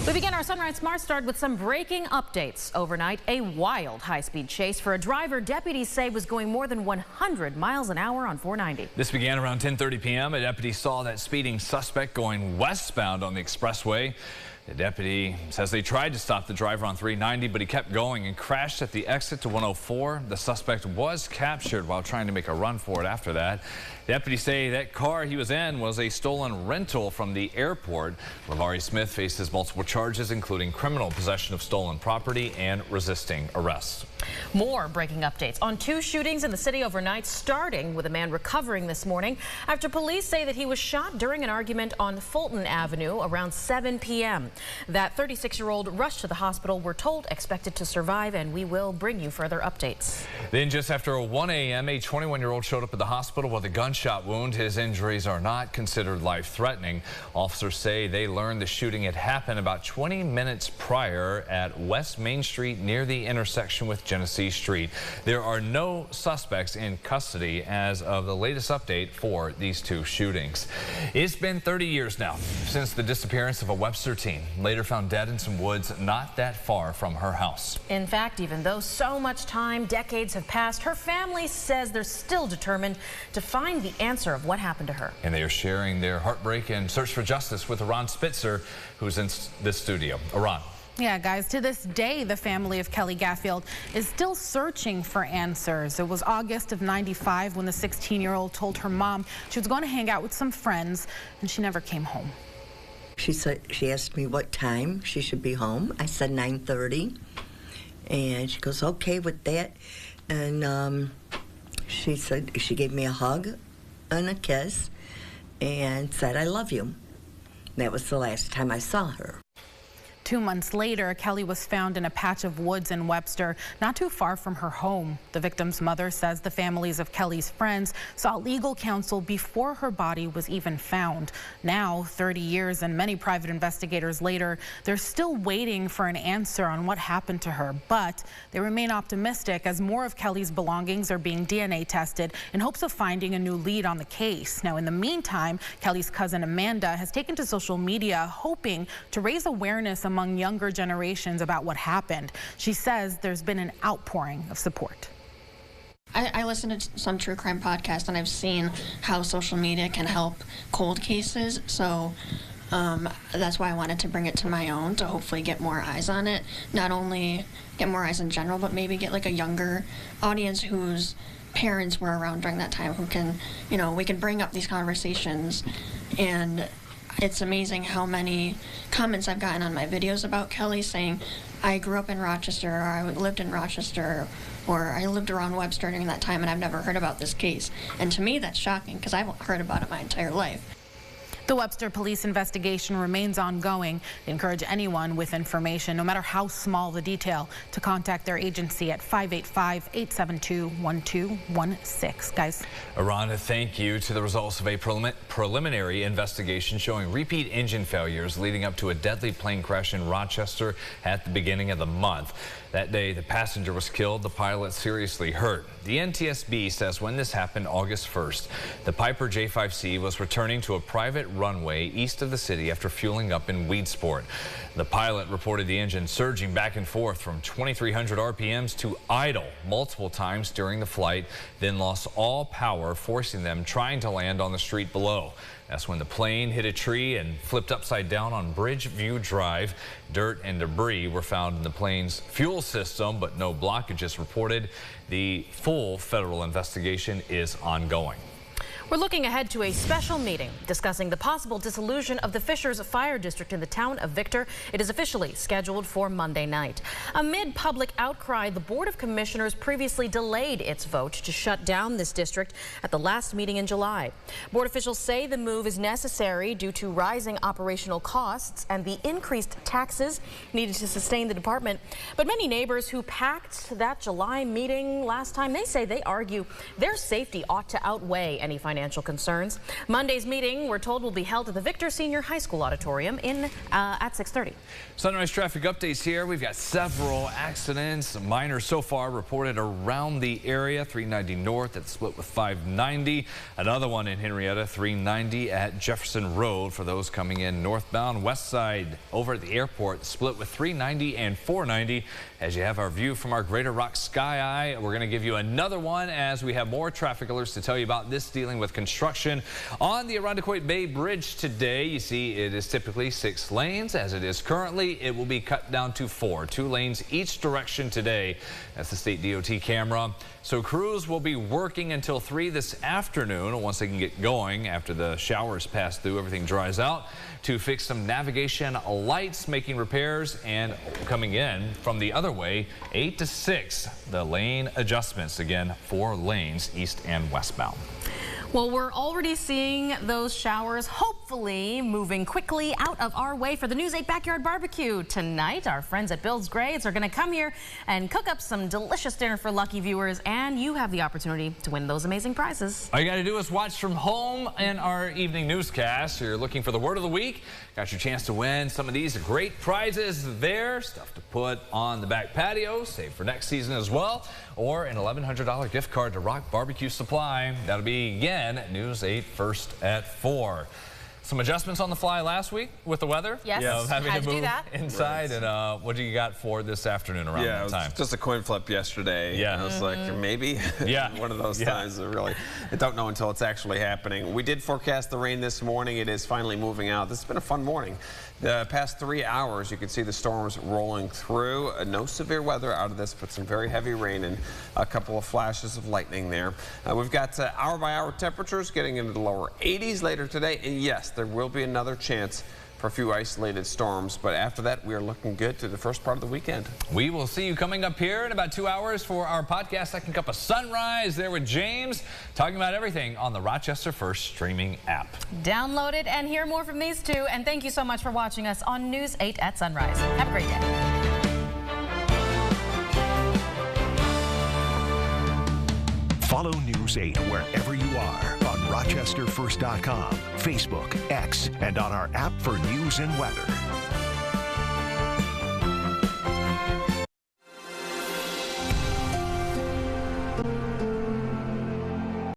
We begin our Sunrise Smart Start with some breaking updates. Overnight, a wild high-speed chase for a driver deputies say was going more than 100 miles an hour on 490. This began around 10:30 p.m. A deputy saw that speeding suspect going westbound on the expressway. The deputy says they tried to stop the driver on 390, but he kept going and crashed at the exit to 104. The suspect was captured while trying to make a run for it after that. Deputies say that car he was in was a stolen rental from the airport. Lavari Smith faces multiple charges, including criminal possession of stolen property and resisting arrest. More breaking updates on two shootings in the city overnight, starting with a man recovering this morning after police say that he was shot during an argument on Fulton Avenue around 7 p.m. That 36-year-old rushed to the hospital, we're told expected to survive, and we will bring you further updates. Then just after 1 a.m., a 21-year-old showed up at the hospital with a gunshot wound. His injuries are not considered life-threatening. Officers say they learned the shooting had happened about 20 minutes prior at West Main Street near the intersection with Genesee Street. There are no suspects in custody as of the latest update for these two shootings. It's been 30 years now since the disappearance of a Webster teen, later found dead in some woods not that far from her house. In fact, even though so much time, decades have passed, her family says they're still determined to find the answer of what happened to her. And they are sharing their heartbreak and search for justice with Iran Spitzer, who's in the studio. Iran. Yeah, guys, to this day, the family of Kelly Gatfield is still searching for answers. It was August of '95 when the 16-year-old told her mom she was going to hang out with some friends, and she never came home. She asked me what time she should be home. I said 9:30, and she goes, okay with that. And she said, she gave me a hug and a kiss and said, I love you. That was the last time I saw her. 2 months later, Kelly was found in a patch of woods in Webster, not too far from her home. The victim's mother says the families of Kelly's friends saw legal counsel before her body was even found. Now, 30 years and many private investigators later, they're still waiting for an answer on what happened to her. But they remain optimistic as more of Kelly's belongings are being DNA tested in hopes of finding a new lead on the case. Now, in the meantime, Kelly's cousin Amanda has taken to social media hoping to raise awareness among younger generations about what happened. She says there's been an outpouring of support. I listen to some true crime podcasts, and I've seen how social media can help cold cases, so that's why I wanted to bring it to my own, to hopefully get more eyes on it. Not only get more eyes in general, but maybe get like a younger audience whose parents were around during that time, who can, we can bring up these conversations. And it's amazing how many comments I've gotten on my videos about Kelly saying, I grew up in Rochester, or I lived in Rochester, or I lived around Webster during that time and I've never heard about this case. And to me, that's shocking because I've heard about it my entire life. The Webster police investigation remains ongoing. They encourage anyone with information, no matter how small the detail, to contact their agency at 585-872-1216. Guys. Iran, thank you. To the results of a preliminary investigation showing repeat engine failures leading up to a deadly plane crash in Rochester at the beginning of the month. That day, the passenger was killed, the pilot seriously hurt. The NTSB says when this happened August 1st, the Piper J5C was returning to a private runway east of the city after fueling up in Weedsport. The pilot reported the engine surging back and forth from 2,300 RPMs to idle multiple times during the flight, then lost all power, forcing them trying to land on the street below. That's when the plane hit a tree and flipped upside down on Bridgeview Drive. Dirt and debris were found in the plane's fuel system, but no blockages reported. The full federal investigation is ongoing. We're looking ahead to a special meeting discussing the possible dissolution of the Fishers Fire District in the town of Victor. It is officially scheduled for Monday night. Amid public outcry, the Board of Commissioners previously delayed its vote to shut down this district at the last meeting in July. Board officials say the move is necessary due to rising operational costs and the increased taxes needed to sustain the department. But many neighbors who packed that July meeting last time, they say they argue their safety ought to outweigh any financial financial concerns. Monday's meeting, we're told, will be held at the Victor Senior High School auditorium at 6:30. Sunrise traffic updates here. We've got several accidents, minor so far, reported around the area. 390 north at split with 590. Another one in Henrietta, 390 at Jefferson Road for those coming in northbound. West side over at the airport, split with 390 and 490. As you have our view from our Greater Rock Sky Eye, we're going to give you another one as we have more traffic alerts to tell you about this, dealing with construction on the Irondequoit Bay Bridge today. You see it is typically 6 lanes. As it is currently, it will be cut down to 4, 2 lanes each direction today. That's the state DOT camera. So crews will be working until 3 this afternoon once they can get going after the showers pass through, everything dries out, to fix some navigation lights, making repairs, and coming in from the other way, 8 to 6, the lane adjustments. Again, 4 lanes east and westbound. Well, we're already seeing those showers hopefully moving quickly out of our way for the News 8 Backyard Barbecue. Tonight, our friends at Bill's Grades are going to come here and cook up some delicious dinner for lucky viewers, and you have the opportunity to win those amazing prizes. All you got to do is watch from home in our evening newscast. You're looking for the word of the week. Got your chance to win some of these great prizes there. Stuff to put on the back patio, save for next season as well, or an $1,100 gift card to Rock Barbecue Supply. That'll be again News 8 first at 4. Some adjustments on the fly last week with the weather. Yes, having had to move inside. Right. And what do you got for this afternoon around that time? It was just a coin flip yesterday. Yeah. I was like, maybe. One of those times that really, I don't know until it's actually happening. We did forecast the rain this morning. It is finally moving out. This has been a fun morning. The past 3 hours, you can see the storms rolling through. No severe weather out of this, but some very heavy rain and a couple of flashes of lightning there. We've got hour-by-hour temperatures getting into the lower 80s later today. And yes, there will be another chance for a few isolated storms, but after that, we are looking good through the first part of the weekend. We will see you coming up here in about 2 hours for our podcast, Second Cup of Sunrise, there with James, talking about everything on the Rochester First streaming app. Download it and hear more from these two, and thank you so much for watching us on News 8 at Sunrise. Have a great day. Follow News 8 wherever you are on RochesterFirst.com, Facebook, X, and on our app for news and weather.